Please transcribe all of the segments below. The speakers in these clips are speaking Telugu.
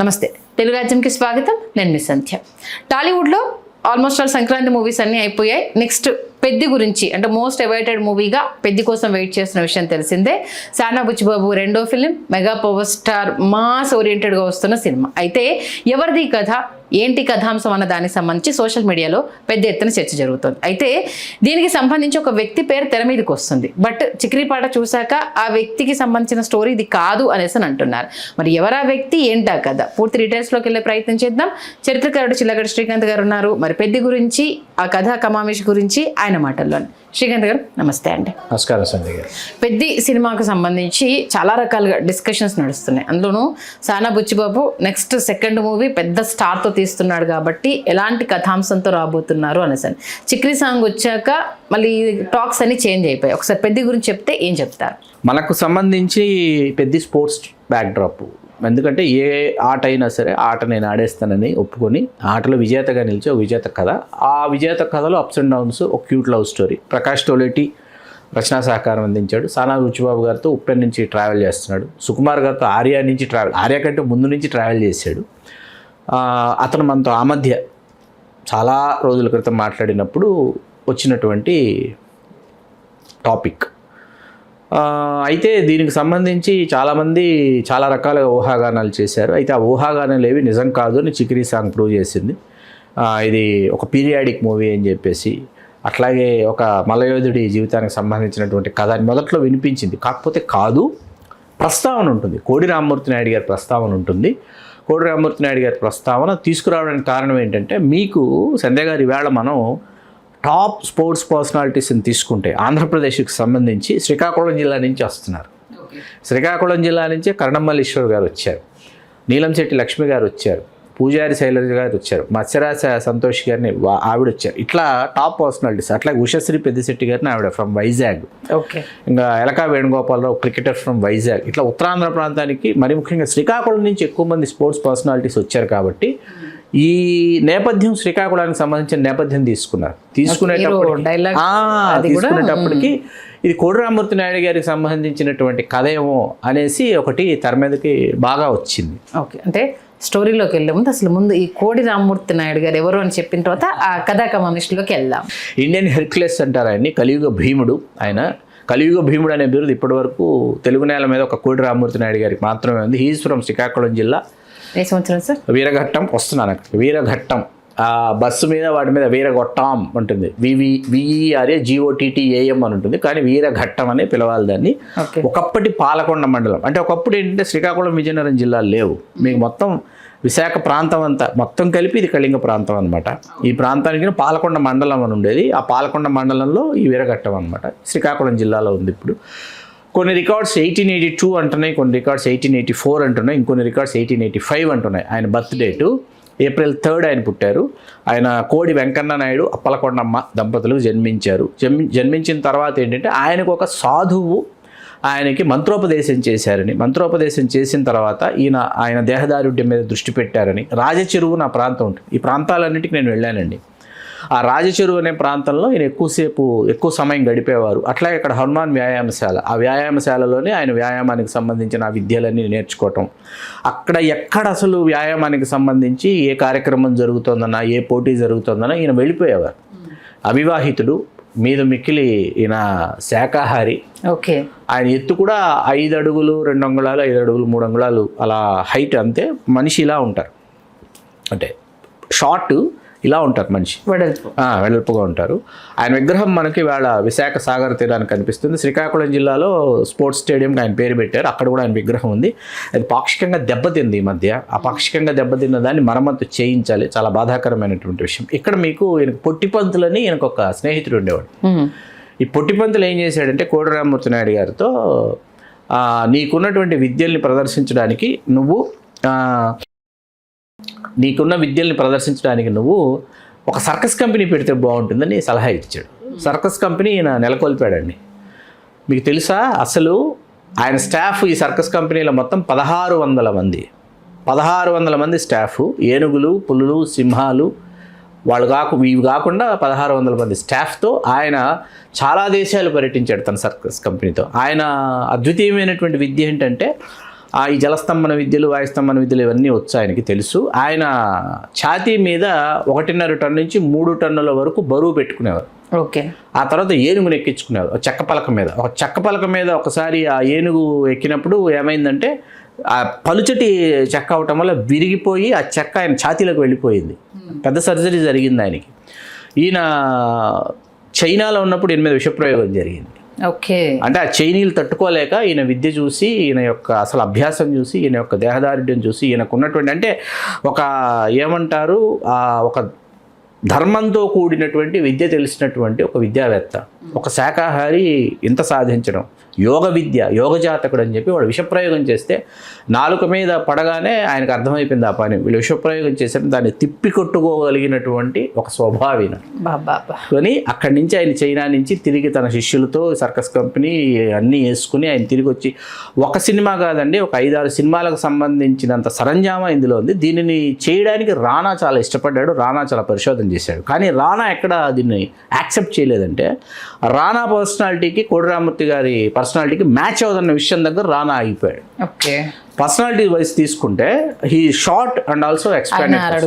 నమస్తే తెలుగు రాజ్యంకి స్వాగతం. నేను మీ సంధ్య. టాలీవుడ్లో ఆల్మోస్ట్ ఆల్ సంక్రాంతి మూవీస్ అన్నీ అయిపోయాయి. నెక్స్ట్ పెద్ది గురించి అంటే మోస్ట్ అవైటెడ్ మూవీగా పెద్ది కోసం వెయిట్ చేస్తున్న విషయం తెలిసిందే. సానా బుచ్చిబాబు రెండో film, mega power star mass ఓరియంటెడ్గా వస్తున్న సినిమా. అయితే ఎవరిది కథ, ఏంటి కథాంశం అన్న దానికి సంబంధించి సోషల్ మీడియాలో పెద్ద ఎత్తున చర్చ జరుగుతుంది. అయితే దీనికి సంబంధించి ఒక వ్యక్తి పేరు తెర మీదకి వస్తుంది. బట్ చిక్రీపాట చూశాక ఆ వ్యక్తికి సంబంధించిన స్టోరీ ఇది కాదు అనేసి అని అంటున్నారు. మరి ఎవరా వ్యక్తి, ఏంటా కదా, పూర్తి డీటెయిల్స్లోకి వెళ్ళే ప్రయత్నం చేద్దాం. చరిత్రకారుడు చిల్లగడ్డ శ్రీకాంత్ గారు ఉన్నారు. మరి పెద్ది గురించి, ఆ కథా కమామిష్ గురించి ఆయన మాటల్లో. శ్రీకాంత్ గారు నమస్తే అండి. నమస్కారం సంధ్య గారు. పెద్ది సినిమాకు సంబంధించి చాలా రకాలుగా డిస్కషన్స్ నడుస్తున్నాయి. అందులోనూ సానా బుచ్చిబాబు నెక్స్ట్ సెకండ్ మూవీ పెద్ద స్టార్తో తీస్తున్నాడు కాబట్టి ఎలాంటి కథాంశంతో రాబోతున్నారు అనేసి. చిక్రీ సాంగ్ వచ్చాక మళ్ళీ టాక్స్ అన్ని చేంజ్ అయిపోయాయి. ఒకసారి పెద్ది గురించి చెప్తే ఏం చెప్తారు? మనకు సంబంధించి పెద్ద స్పోర్ట్స్ బ్యాక్డ్రాప్. ఎందుకంటే ఏ ఆట అయినా సరే ఆట నేను ఆడేస్తానని ఒప్పుకొని ఆటలో విజేతగా నిలిచి ఒక విజేత కథ. ఆ విజేత కథలో అప్స్ అండ్ డౌన్స్, ఒక cute love story. Prakash Toleti రచనా సహకారం అందించాడు. సానా బుచ్చిబాబు గారితో ఉప్పెన్ నుంచి ట్రావెల్ చేస్తున్నాడు. సుకుమార్ గారితో ఆర్యా నుంచి ట్రావెల్, ఆర్యా కంటే ముందు నుంచి ట్రావెల్ చేశాడు. అతను మనతో ఆ మధ్య చాలా రోజుల క్రితం మాట్లాడినప్పుడు వచ్చినటువంటి టాపిక్. అయితే దీనికి సంబంధించి చాలామంది చాలా రకాల ఊహాగానాలు చేశారు. అయితే ఆ ఊహాగానాలు ఏవి నిజం కాదు అని చిక్రీ సాంగ్ ప్రూవ్ చేసింది. ఇది ఒక పీరియాడిక్ మూవీ అని చెప్పేసి, అట్లాగే ఒక మల్లయోధుడి జీవితానికి సంబంధించినటువంటి కథ అని మొదట్లో వినిపించింది. కాకపోతే కాదు, ప్రస్తావన ఉంటుంది. కోడి రామ్మూర్తి నాయుడు గారి ప్రస్తావన ఉంటుంది. కోడి రామ్మూర్తి నాయుడు గారి ప్రస్తావన తీసుకురావడానికి కారణం ఏంటంటే, మీకు సంధ్య గారి ఈవేళ మనం టాప్ స్పోర్ట్స్ పర్సనాలిటీస్ని తీసుకుంటే ఆంధ్రప్రదేశ్కి సంబంధించి శ్రీకాకుళం జిల్లా నుంచి వస్తున్నారు. శ్రీకాకుళం జిల్లా నుంచే కరణమల్లీశ్వర్ గారు వచ్చారు, నీలంశెట్టి లక్ష్మి గారు వచ్చారు, పూజారి శైలజ గారు వచ్చారు, మత్స్యరాజ సంతోష్ గారిని ఆవిడ వచ్చారు. ఇట్లా టాప్ పర్సనాలిటీస్. అట్లా ఉషశ్రీ పెద్దిశెట్టి గారిని ఆవిడ ఫ్రమ్ వైజాగ్. ఓకే. ఇంకా ఎలకా వేణుగోపాలరావు క్రికెటర్ ఫ్రమ్ వైజాగ్. ఇట్లా ఉత్తరాంధ్ర ప్రాంతానికి మరి ముఖ్యంగా శ్రీకాకుళం నుంచి ఎక్కువ మంది స్పోర్ట్స్ పర్సనాలిటీస్ వచ్చారు. కాబట్టి ఈ నేపథ్యం శ్రీకాకుళానికి సంబంధించిన నేపథ్యం తీసుకునేటప్పటికి ఇది కోడి రామ్మూర్తి నాయుడు గారికి సంబంధించినటువంటి కథ ఏమో అనేసి ఒకటి తెర మీదకి బాగా వచ్చింది. ఓకే. అంటే స్టోరీలోకి వెళ్ళే ముందు అసలు ముందు ఈ కోడి రామ్మూర్తి నాయుడు గారు ఎవరు అని చెప్పిన తర్వాత ఆ కథా కమామిష్లోకి వెళ్దాం. ఇండియన్ హెర్క్యులస్ అంటారు ఆయన్ని. కలియుగ భీముడు ఆయన. కలియుగ భీముడు అనే బిరుదు ఇప్పటివరకు తెలుగు నేల మీద ఒక కోడి రామ్మూర్తి నాయుడు గారికి మాత్రమే ఉంది. హీఈస్ ఫ్రమ్ శ్రీకాకుళం జిల్లా. ఏ సంవత్సరం సార్? వీరఘట్టం. వస్తున్నాను అక్కడ. వీరఘట్టం ఆ బస్సు మీద వాటి మీద వీరగొట్టాం ఉంటుంది. విఈఆర్ఏ GOTTAM అని ఉంటుంది. కానీ వీరఘట్టం అనే పిలవాలి దాన్ని. ఒకప్పటి పాలకొండ మండలం. అంటే ఒకప్పుడు ఏంటంటే శ్రీకాకుళం, విజయనగరం జిల్లాలు లేవు. మీకు మొత్తం విశాఖ ప్రాంతం అంతా మొత్తం కలిపి ఇది కళింగ ప్రాంతం అనమాట. ఈ ప్రాంతానికి పాలకొండ మండలం అని ఉండేది. ఆ పాలకొండ మండలంలో ఈ వీరఘట్టం అనమాట శ్రీకాకుళం జిల్లాలో ఉంది. ఇప్పుడు కొన్ని రికార్డ్స్ 1882 అంటున్నాయి, కొన్ని రికార్డ్స్ 1884 అంటున్నాయి, ఇంకొన్ని రికార్డ్స్ 1885 అంటున్నాయి. ఆయన బర్త్ డేటు April 3 ఆయన పుట్టారు. ఆయన కోడి వెంకన్న నాయుడు, అప్పలకొండమ్మ దంపతులు జన్మించారు. జన్మించిన తర్వాత ఏంటంటే ఆయనకు ఒక సాధువు ఆయనకి మంత్రోపదేశం చేశారని, మంత్రోపదేశం చేసిన తర్వాత ఆయన దేహదారుఢ్యం మీద దృష్టి పెట్టారని. రాజచెరువు నా ప్రాంతం ఉంటుంది. ఈ ప్రాంతాలన్నిటికీ నేను వెళ్ళానండి. ఆ రాజచెరువు అనే ప్రాంతంలో ఆయన ఎక్కువ సమయం గడిపేవారు. అట్లాగే ఇక్కడ హనుమాన్ వ్యాయామశాల, ఆ వ్యాయామశాలలోనే ఆయన వ్యాయామానికి సంబంధించిన ఆ విద్యలన్నీ నేర్చుకోవటం. అక్కడ ఎక్కడ అసలు వ్యాయామానికి సంబంధించి ఏ కార్యక్రమం జరుగుతుందన్నా, ఏ పోటీ జరుగుతుందన్నా ఈయన వెళ్ళిపోయేవారు. అవివాహితుడు, మీద మిక్కిలి ఈయన శాకాహారి. ఓకే. ఆయన ఎత్తు కూడా 5 అడుగులు 2 అంగుళాలు, 5 అడుగులు 3 అంగుళాలు అలా హైట్. అంతే. మనిషి ఇలా ఉంటారు, అంటే షార్ట్ ఇలా ఉంటారు మనిషి, వెడల్పుగా ఉంటారు. ఆయన విగ్రహం మనకి ఇవాళ విశాఖ సాగర్ తీరానికి కనిపిస్తుంది. శ్రీకాకుళం జిల్లాలో స్పోర్ట్స్ స్టేడియంకి ఆయన పేరు పెట్టారు. అక్కడ కూడా ఆయన విగ్రహం ఉంది. అది పాక్షికంగా దెబ్బతింది ఈ మధ్య. ఆ పాక్షికంగా దెబ్బతిన్న దాన్ని మరమ్మతు చేయించాలి. చాలా బాధాకరమైనటువంటి విషయం. ఇక్కడ మీకు ఈయనకు పొట్టిపంతులని ఈయనకు ఒక స్నేహితుడు ఉండేవాడు. ఈ పొట్టిపంతులు ఏం చేశాడంటే కోడి రామ్మూర్తి నాయుడు గారితో నీకున్నటువంటి విద్యల్ని ప్రదర్శించడానికి నువ్వు ఒక సర్కస్ కంపెనీ పెడితే బాగుంటుందని సలహా ఇచ్చాడు. సర్కస్ కంపెనీ ఈయన నెలకొల్పాడండి. మీకు తెలుసా, అసలు ఆయన స్టాఫ్ ఈ సర్కస్ కంపెనీలో మొత్తం 1600 మంది. 1600 మంది స్టాఫ్. ఏనుగులు, పులులు, సింహాలు ఇవి కాకుండా 1600 మంది స్టాఫ్తో ఆయన చాలా దేశాలు పర్యటించాడు తన సర్కస్ కంపెనీతో. ఆయన అద్వితీయమైనటువంటి విద్య ఏంటంటే ఈ జలస్తంభన విద్యలు వాయుస్తంభన విద్యలు ఇవన్నీ వచ్చు ఆయనకి తెలుసు. ఆయన ఛాతీ మీద 1.5 టన్ను నుంచి 3 టన్నుల వరకు బరువు పెట్టుకునేవారు. ఓకే. ఆ తర్వాత ఏనుగును ఎక్కించుకునేవారు చెక్క పలక మీద ఒకసారి ఆ ఏనుగు ఎక్కినప్పుడు ఏమైందంటే ఆ పలుచటి చెక్క అవటం వల్ల విరిగిపోయి ఆ చెక్క ఆయన ఛాతీలోకి వెళ్ళిపోయింది. పెద్ద సర్జరీ జరిగింది ఆయనకి. ఈయన చైనాలో ఉన్నప్పుడు ఈయన మీద విషప్రయోగం జరిగింది. ఓకే. అంటే ఆ చైనీలు తట్టుకోలేక ఈయన విద్య చూసి, ఈయన యొక్క అసలు అభ్యాసం చూసి, ఈయన యొక్క దేహదారుఢ్యం చూసి, ఈయనకు ఉన్నటువంటి అంటే ఒక ఏమంటారు ఒక ధర్మంతో కూడినటువంటి విద్య తెలిసినటువంటి ఒక విద్యావేత్త, ఒక శాకాహారి ఇంత సాధించడం, యోగ విద్య, యోగ జాతకుడు అని చెప్పి వాడు విషప్రయోగం చేస్తే నాలుక మీద పడగానే ఆయనకు అర్థమైపోయింది ఆ పని. వీళ్ళు విషప్రయోగం చేశారు, దాన్ని తిప్పి కొట్టుకోగలిగినటువంటి ఒక స్వభావిన కానీ అక్కడి నుంచి ఆయన చైనా నుంచి తిరిగి తన శిష్యులతో సర్కస్ కంపెనీ అన్నీ వేసుకుని ఆయన తిరిగి వచ్చి ఒక సినిమా కాదండి, ఒక 5-6 సినిమాలకు సంబంధించినంత సరంజామా ఇందులో ఉంది. దీనిని చేయడానికి రానా చాలా ఇష్టపడ్డాడు, రానా చాలా పరిశోధన చేశాడు. కానీ రానా ఎక్కడ దీన్ని యాక్సెప్ట్ చేయలేదంటే రానా పర్సనాలిటీకి కోడిరామూర్తి గారి పర్సనాలిటీకి మ్యాచ్ అవుతున్న విషయం దగ్గర రానా ఆగిపోయాడు. ఓకే. పర్సనాలిటీ వైజ్ తీసుకుంటే he short and also expanded,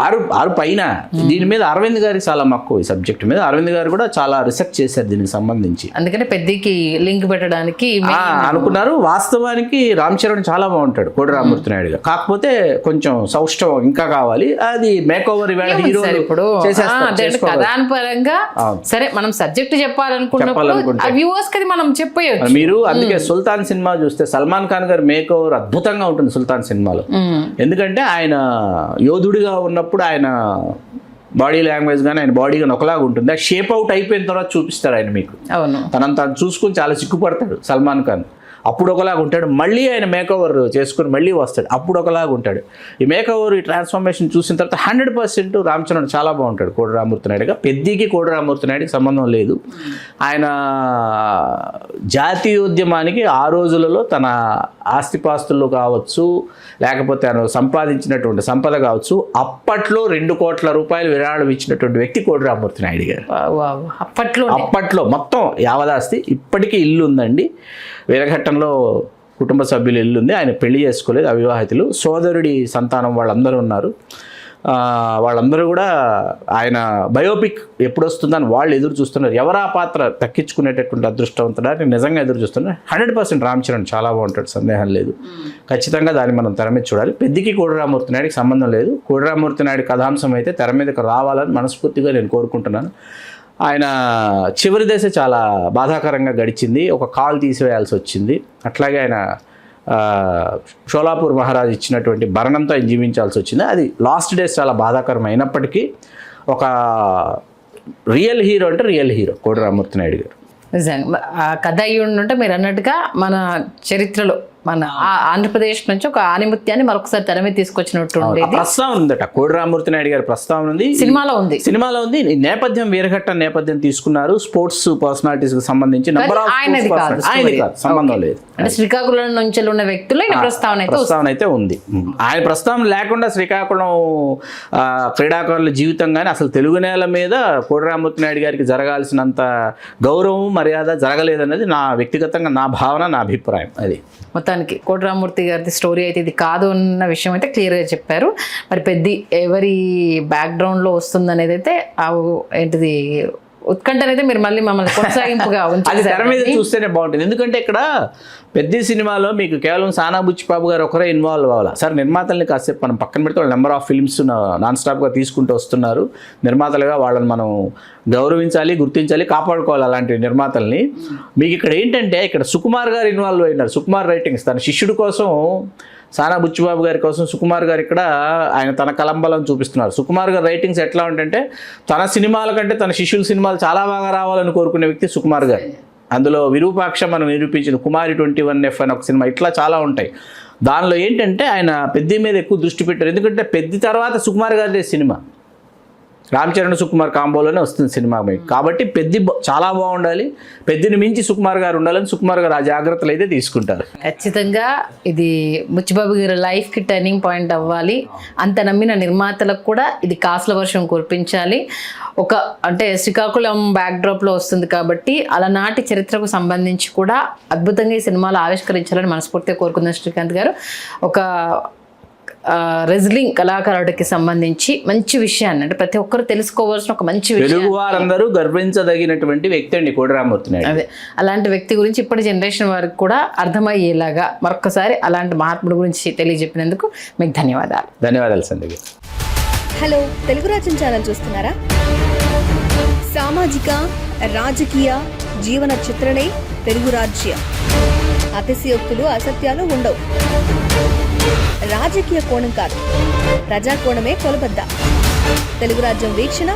6 పైన. దీని మీద అరవింద్ గారికి చాలా మక్కువ, ఈ సబ్జెక్ట్ మీద. అరవింద్ గారు కూడా చాలా రీసెర్చ్ చేశారు దీనికి సంబంధించి, అందుకని పెద్దకి లింక్ పెట్టడానికి అనుకున్నారు. వాస్తవానికి రామ్ చరణ్ చాలా బాగుంటాడు కోడిరామూర్తి నాయుడు గారు, కాకపోతే కొంచెం సౌష్ఠవం ఇంకా కావాలి. అది మేక్ ఓవర్ హీరో ఇప్పుడు కథాపరంగా సరే మనం సబ్జెక్ట్ చెప్పాలనుకున్నప్పుడు వ్యూవర్స్ కి మనం చెప్పేయచ్చు మీరు. అందుకే సుల్తాన్ సినిమా చూస్తే సల్మాన్ ఖాన్ గారు మేక్ ఓవర్ అద్భుతంగా ఉంటుంది సుల్తాన్ సినిమాలో. ఎందుకంటే ఆయన యోధుడిగా ఉన్నప్పుడు ఆయన బాడీ లాంగ్వేజ్ కానీ ఆయన బాడీ కానీ ఒకలాగా ఉంటుంది. ఆ షేప్ అవుట్ అయిపోయిన తర్వాత చూపిస్తాడు ఆయన మీకు. తనను తాను చూసుకుని చాలా సిగ్గుపడతాడు సల్మాన్ ఖాన్. అప్పుడు ఒకలాగా ఉంటాడు, మళ్ళీ ఆయన మేకఓవర్ చేసుకుని మళ్ళీ వస్తాడు, అప్పుడు ఒకలాగా ఉంటాడు. ఈ మేకఓవర్, ఈ ట్రాన్స్ఫర్మేషన్ చూసిన తర్వాత 100% రామ్ చరణ్ చాలా బాగుంటాడు కోడిరామూర్తి నాయుడుగా. పెద్దికి కోడిరామూర్తి నాయుడికి సంబంధం లేదు. ఆయన జాతీయోద్యమానికి ఆ రోజులలో తన ఆస్తిపాస్తులు కావచ్చు, లేకపోతే ఆయన సంపాదించినటువంటి సంపద కావచ్చు, అప్పట్లో 2 కోట్ల రూపాయలు విరాళం ఇచ్చినటువంటి వ్యక్తి కోడిరామూర్తి నాయుడు గారు. అప్పట్లో మొత్తం యావదాస్తి. ఇప్పటికీ ఇల్లు ఉందండి వీరఘట్టంలో, కుటుంబ సభ్యులు ఇల్లు ఉంది. ఆయన పెళ్లి చేసుకోలేదు, అవివాహితులు. సోదరుడి సంతానం వాళ్ళందరూ ఉన్నారు. వాళ్ళందరూ కూడా ఆయన బయోపిక్ ఎప్పుడు వస్తుందని వాళ్ళు ఎదురు చూస్తున్నారు. ఎవరా పాత్ర దక్కించుకునేటటువంటి అదృష్టవంతుడాన్ని నిజంగా ఎదురు చూస్తున్నారు. 100% రామ్ చరణ్ చాలా బాగుంటాడు, సందేహం లేదు. ఖచ్చితంగా దాన్ని మనం తెర మీద చూడాలి. పెద్దికి కోడిరామూర్తి నాయుడికి సంబంధం లేదు. కోడిరామూర్తి నాయుడు కథాంశం అయితే తెర మీదకి రావాలని మనస్ఫూర్తిగా నేను కోరుకుంటున్నాను. ఆయన చివరి దశ చాలా బాధాకరంగా గడిచింది, ఒక కాల్ తీసివేయాల్సి వచ్చింది. అట్లాగే ఆయన షోలాపూర్ మహారాజ్ ఇచ్చినటువంటి భరణంతో ఆయన జీవించాల్సి వచ్చింది. అది లాస్ట్ డేస్ చాలా బాధాకరం అయినప్పటికీ ఒక రియల్ హీరో అంటే రియల్ హీరో కోడిరామూర్తి నాయుడు గారు. నిజంగా ఆ కథ అయ్యి ఉంటే మీరు అన్నట్టుగా మన చరిత్రలో మన ఆంధ్రప్రదేశ్ నుంచి ఒక ఆనిముత్యాన్ని మరొకసారి తెర మీద తీసుకొచ్చినట్టు ప్రస్తావన ఉందట. కోడిరామూర్తి నాయుడు గారి ప్రస్తావన ఉంది, సినిమాలో ఉంది. నేపథ్యం వీరఘట్టం నేపథ్యం తీసుకున్నారు. స్పోర్ట్స్ పర్సనాలిటీస్ కి సంబంధించి సంబంధం లేదు. అంటే శ్రీకాకుళం నుంచి ఉన్న వ్యక్తులు ప్రస్తావన అయితే ఉంది. ఆయన ప్రస్తావన లేకుండా శ్రీకాకుళం క్రీడాకారుల జీవితం కానీ అసలు తెలుగు నేల మీద కోడిరామూర్తి నాయుడు గారికి జరగాల్సినంత గౌరవం, మర్యాద జరగలేదన్నది నా వ్యక్తిగతంగా నా భావన, నా అభిప్రాయం. అది మొత్తానికి కోడిరామూర్తి గారి స్టోరీ అయితే ఇది కాదు అన్న విషయం అయితే క్లియర్గా చెప్పారు. మరి పెద్ద ఎవరి బ్యాక్గ్రౌండ్లో వస్తుంది అనేది అయితే ఏంటిది ఉత్కంఠ అయితే మీరు మళ్ళీ మమ్మల్ని కొనసాగింపుగా అది తెర మీద చూస్తేనే బాగుంటుంది. ఎందుకంటే ఇక్కడ పెద్ద సినిమాలో మీకు కేవలం సానా బుచ్చిబాబు గారు ఒకరే ఇన్వాల్వ్ అవ్వాలి. సార్ నిర్మాతల్ని కాసేపు మనం పక్కన పెడితే వాళ్ళు నెంబర్ ఆఫ్ ఫిల్మ్స్ నాన్ స్టాప్గా తీసుకుంటూ వస్తున్నారు. నిర్మాతలుగా వాళ్ళని మనం గౌరవించాలి, గుర్తించాలి, కాపాడుకోవాలి అలాంటి నిర్మాతల్ని. మీకు ఇక్కడ ఏంటంటే ఇక్కడ సుకుమార్ గారు ఇన్వాల్వ్ అయినారు. సుకుమార్ రైటింగ్స్ తన శిష్యుడి కోసం, సానా బుచ్చిబాబు గారి కోసం సుకుమార్ గారు ఇక్కడ ఆయన తన కలంబలం చూపిస్తున్నారు. సుకుమార్ గారు రైటింగ్స్ ఎట్లా ఉంటే తన సినిమాల కంటే తన శిష్యుల సినిమాలు చాలా బాగా రావాలని కోరుకునే వ్యక్తి సుకుమార్ గారు. అందులో విరూపాక్ష మనం నిరూపించిన కుమారి 21F అని ఒక సినిమా, ఇట్లా చాలా ఉంటాయి. దానిలో ఏంటంటే ఆయన పెద్ద మీద ఎక్కువ దృష్టి పెట్టారు. ఎందుకంటే పెద్ద తర్వాత సుకుమార్ గారి సినిమా రామ్ చరణ్ సుకుమార్ కాంబోలోనే వస్తుంది సినిమా మీకు. కాబట్టి పెద్ది చాలా బాగుండాలి, పెద్దిని మించి సుకుమార్ గారు ఉండాలని సుకుమార్ గారు ఆ జాగ్రత్తలు అయితే తీసుకుంటారు. ఖచ్చితంగా ఇది బుచ్చిబాబు గారి లైఫ్కి టర్నింగ్ పాయింట్ అవ్వాలి. అంత నమ్మిన నిర్మాతలకు కూడా ఇది కాసుల వర్షం కురిపించాలి. అంటే శ్రీకాకుళం బ్యాక్డ్రాప్లో వస్తుంది కాబట్టి అలనాటి చరిత్రకు సంబంధించి కూడా అద్భుతంగా ఈ సినిమాలో ఆవిష్కరించాలని మనస్ఫూర్తిగా కోరుకుందాం శ్రీకాంత్ గారు. ఒక రెజ్లింగ్ కళాకారుడికి సంబంధించి మంచి విషయాన్ని, అంటే ప్రతి ఒక్కరు తెలుసుకోవాల్సిన ఒక మంచి విషయం, తెలుగు వారందరూ గర్వించదగినటువంటి వ్యక్తి అండి కోడి రామమూర్తి నాయుడు. అదే అలాంటి వ్యక్తి గురించి ఇప్పటి జనరేషన్ వారికి కూడా అర్థమయ్యేలాగా మరొకసారి అలాంటి మహాత్ముడి గురించి తెలియజెప్పినందుకు మీకు ధన్యవాదాలు. ధన్యవాదాలు సంధ్య. హలో, తెలుగు రాజ్యం ఛానల్ చూస్తున్నారా? సామాజిక, రాజకీయ, జీవన చిత్రణే తెలుగు రాజ్యం. అతిశయోక్తులు, అసత్యాలు ఉండవు. రాజకీయ కోణం కాదు, ప్రజా కోణమే కొలబద్ద. తెలుగు రాజ్యం వీక్షణ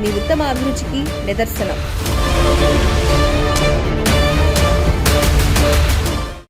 మీ ఉత్తమ అభిరుచికి నిదర్శనం.